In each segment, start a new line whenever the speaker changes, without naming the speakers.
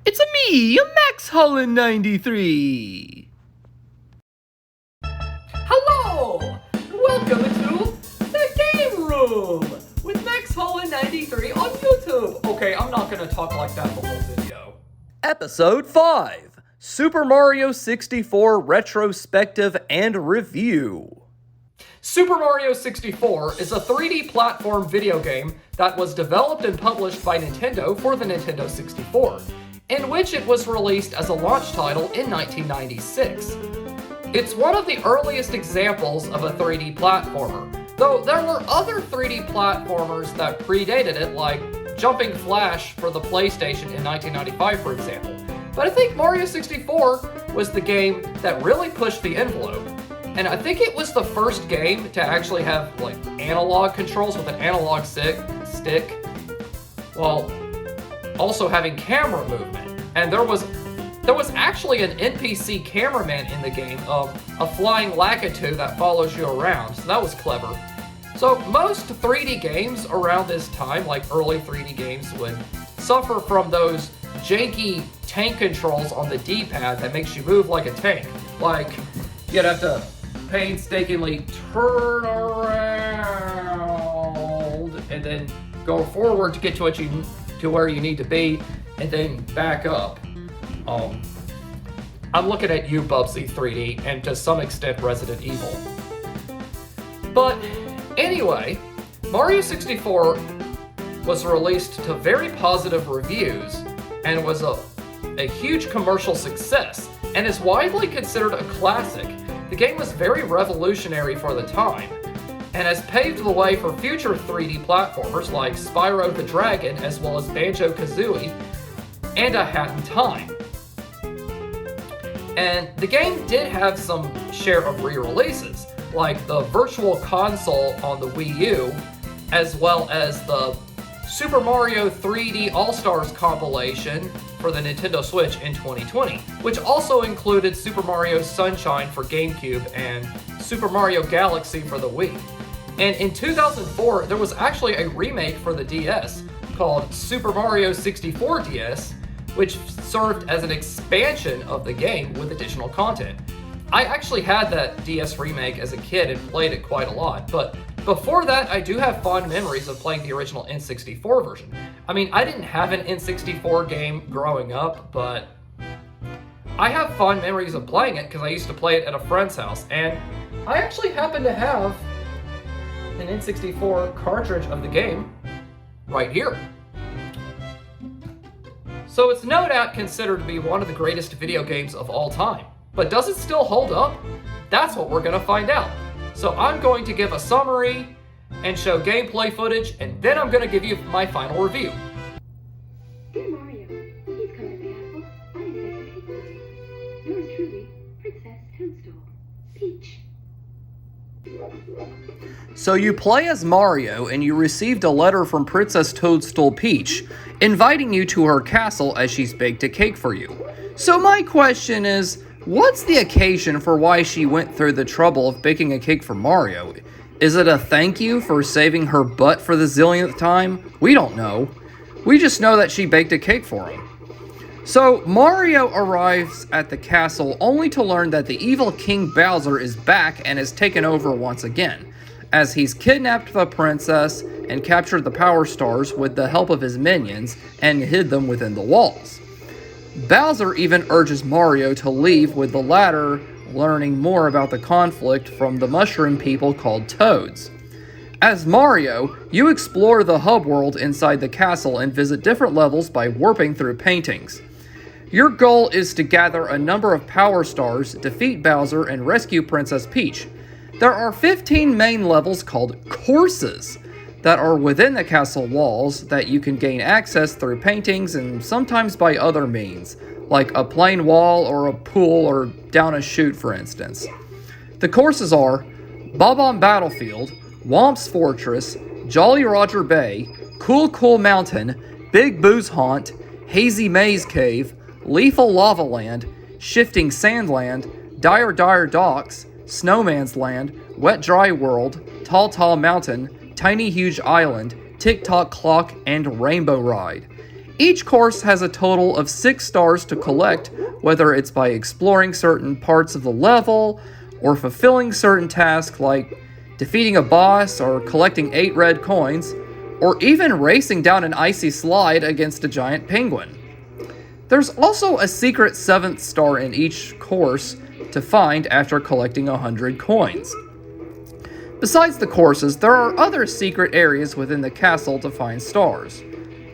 It's me, Max Holland 93. Hello! Welcome to the Game Room with Max Holland 93 on YouTube. Okay, I'm not gonna talk like that the whole video. Episode 5, Super Mario 64 Retrospective and Review. Super Mario 64 is a 3D platform video game that was developed and published by Nintendo for the Nintendo 64, in which it was released as a launch title in 1996. It's one of the earliest examples of a 3D platformer, though there were other 3D platformers that predated it, like Jumping Flash for the PlayStation in 1995, for example. But I think Mario 64 was the game that really pushed the envelope. And I think it was the first game to actually have like analog controls with an analog stick, while also having camera movement. And there was actually an NPC cameraman in the game, a flying Lakitu that follows you around, so that was clever. So most 3D games around this time, like early 3D games, would suffer from those janky tank controls on the D-pad that makes you move like a tank. Like, you'd have to painstakingly turn around and then go forward to get to where you need to be, and then back up. I'm looking at you, Bubsy 3D, and to some extent Resident Evil. But anyway, Mario 64 was released to very positive reviews and was a huge commercial success and is widely considered a classic. The game was very revolutionary for the time, and has paved the way for future 3D platformers like Spyro the Dragon, as well as Banjo-Kazooie, and A Hat in Time. And the game did have some share of re-releases, like the Virtual Console on the Wii U, as well as the Super Mario 3D All-Stars compilation for the Nintendo Switch in 2020, which also included Super Mario Sunshine for GameCube and Super Mario Galaxy for the Wii. And in 2004, there was actually a remake for the DS called Super Mario 64 DS, which served as an expansion of the game with additional content. I actually had that DS remake as a kid and played it quite a lot, but before that, I do have fond memories of playing the original N64 version. I mean, I didn't have an N64 game growing up, but I have fond memories of playing it because I used to play it at a friend's house, and I actually happen to have an N64 cartridge of the game right here. So it's no doubt considered to be one of the greatest video games of all time. But does it still hold up? That's what we're gonna find out. So I'm going to give a summary and show gameplay footage, and then I'm going to give you my final review.
Dear Mario, please come to the castle. I am Princess Peach. Yours truly, Princess Toadstool. Peach.
So you play as Mario, and you received a letter from Princess Toadstool Peach, inviting you to her castle as she's baked a cake for you. So my question is, what's the occasion for why she went through the trouble of baking a cake for Mario? Is it a thank you for saving her butt for the zillionth time? We don't know. We just know that she baked a cake for him. So Mario arrives at the castle only to learn that the evil King Bowser is back and has taken over once again, as he's kidnapped the princess and captured the Power Stars with the help of his minions and hid them within the walls. Bowser even urges Mario to leave, with the latter learning more about the conflict from the mushroom people called Toads. As Mario, you explore the hub world inside the castle and visit different levels by warping through paintings. Your goal is to gather a number of Power Stars, defeat Bowser, and rescue Princess Peach. There are 15 main levels called courses that are within the castle walls that you can gain access through paintings and sometimes by other means, like a plain wall or a pool or down a chute, for instance. The courses are Bob-omb Battlefield, Womp's Fortress, Jolly Roger Bay, Cool Mountain, Big Boo's Haunt, Hazy Maze Cave, Lethal Lava Land, Shifting Sandland, Dire Docks, Snowman's Land, Wet Dry World, Tall Mountain, Tiny Huge Island, Tick-Tock Clock, and Rainbow Ride. Each course has a total of 6 stars to collect, whether it's by exploring certain parts of the level, or fulfilling certain tasks like defeating a boss or collecting 8 red coins, or even racing down an icy slide against a giant penguin. There's also a secret 7th star in each course to find after collecting 100 coins. Besides the courses, there are other secret areas within the castle to find stars.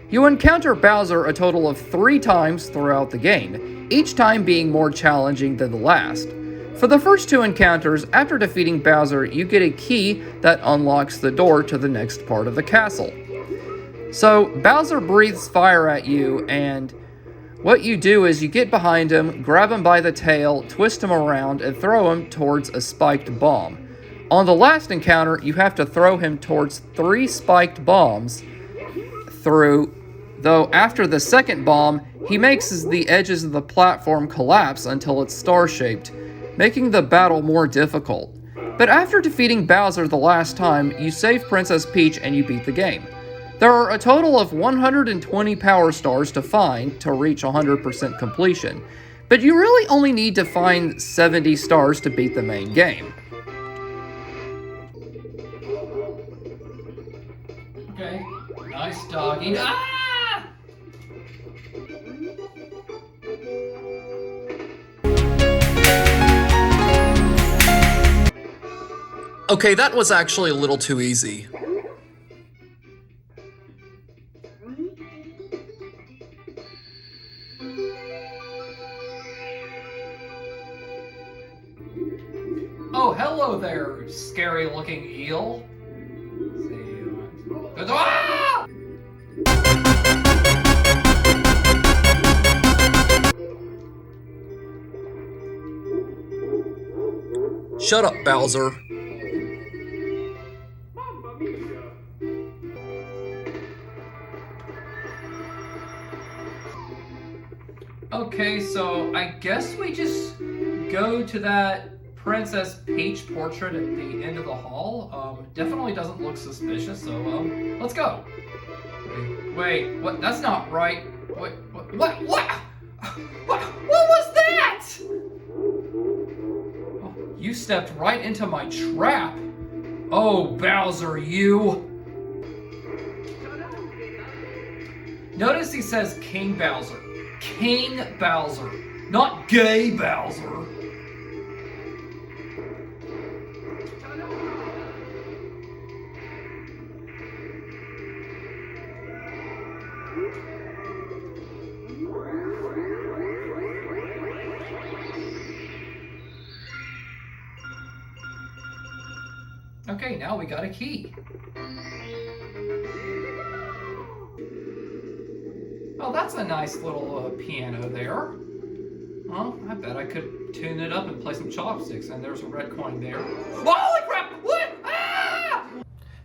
You encounter Bowser a total of 3 times throughout the game, each time being more challenging than the last. For the first 2 encounters, after defeating Bowser, you get a key that unlocks the door to the next part of the castle. So, Bowser breathes fire at you, and what you do is you get behind him, grab him by the tail, twist him around, and throw him towards a spiked bomb. On the last encounter, you have to throw him towards 3 spiked bombs though after the second bomb, he makes the edges of the platform collapse until it's star-shaped, making the battle more difficult. But after defeating Bowser the last time, you save Princess Peach and you beat the game. There are a total of 120 power stars to find to reach 100% completion, but you really only need to find 70 stars to beat the main game. Okay, nice doggy. Ah! Okay, that was actually a little too easy. Oh, hello there, scary-looking eel. Ah! Shut up, Bowser. Okay, so I guess we just go to that Princess Peach portrait at the end of the hall. Definitely doesn't look suspicious, so let's go. Wait, what? That's not right. What was that? Oh, you stepped right into my trap. Oh, Bowser, you. Notice he says King Bowser. King Bowser, not gay Bowser. Okay, now we got a key. Oh, that's a nice little piano there. Well, I bet I could tune it up and play some chopsticks, and there's a red coin there. Holy crap! What? Ah!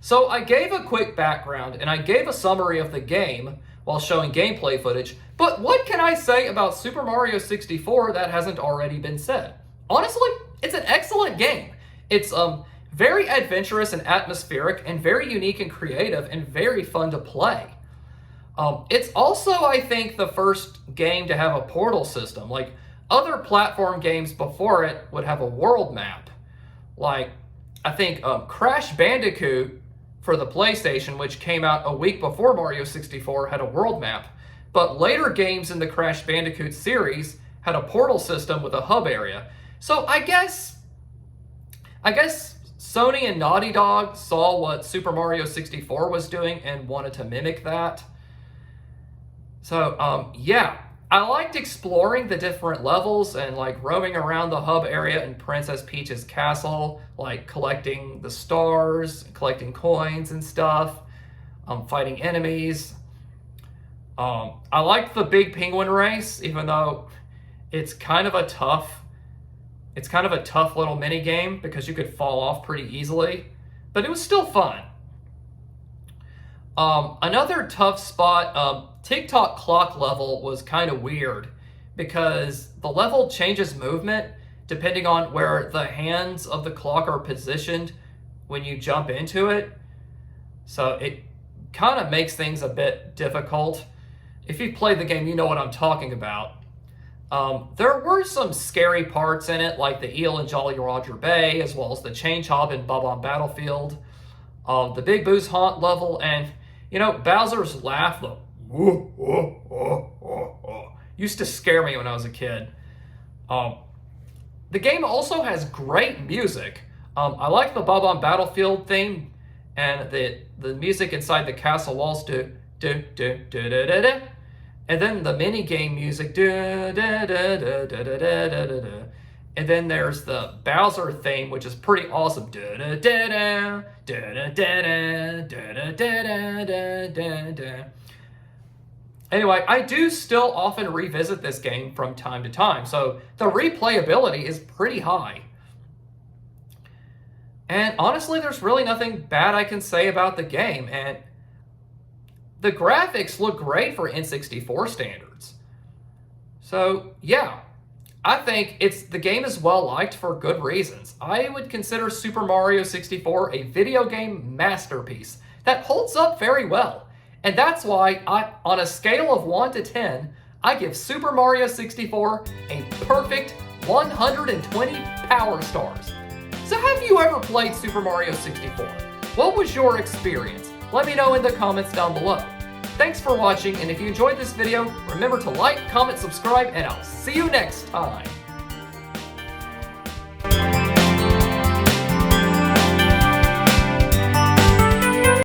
So I gave a quick background, and I gave a summary of the game while showing gameplay footage, but what can I say about Super Mario 64 that hasn't already been said? Honestly, it's an excellent game. It's very adventurous and atmospheric, and very unique and creative, and very fun to play. It's also, I think, the first game to have a portal system. Like, other platform games before it would have a world map. Like, I think Crash Bandicoot for the PlayStation, which came out a week before Mario 64, had a world map. But later games in the Crash Bandicoot series had a portal system with a hub area. So I guess Sony and Naughty Dog saw what Super Mario 64 was doing and wanted to mimic that. So, yeah, I liked exploring the different levels and, like, roaming around the hub area in Princess Peach's castle, like, collecting the stars, collecting coins and stuff, fighting enemies. I liked the big penguin race, even though it's kind of a tough little mini game because you could fall off pretty easily, but it was still fun. Another tough spot, TikTok clock level was kind of weird because the level changes movement depending on where the hands of the clock are positioned when you jump into it. So it kind of makes things a bit difficult. If you've played the game, you know what I'm talking about. There were some scary parts in it, like the eel in Jolly Roger Bay, as well as the change hob in Bob-omb Battlefield, the Big Boo's Haunt level, and, you know, Bowser's laugh, the used to scare me when I was a kid. The game also has great music. I like the Bob-omb Battlefield theme, and the music inside the castle walls do. And then the mini game music, and then there's the Bowser theme, which is pretty awesome. Anyway, I do still often revisit this game from time to time, so the replayability is pretty high. And honestly, there's really nothing bad I can say about the game, and the graphics look great for N64 standards. So yeah, I think the game is well liked for good reasons. I would consider Super Mario 64 a video game masterpiece that holds up very well. And that's why on a scale of 1 to 10, I give Super Mario 64 a perfect 120 power stars. So have you ever played Super Mario 64? What was your experience? Let me know in the comments down below. Thanks for watching, and if you enjoyed this video, remember to like, comment, subscribe, and I'll see you next time.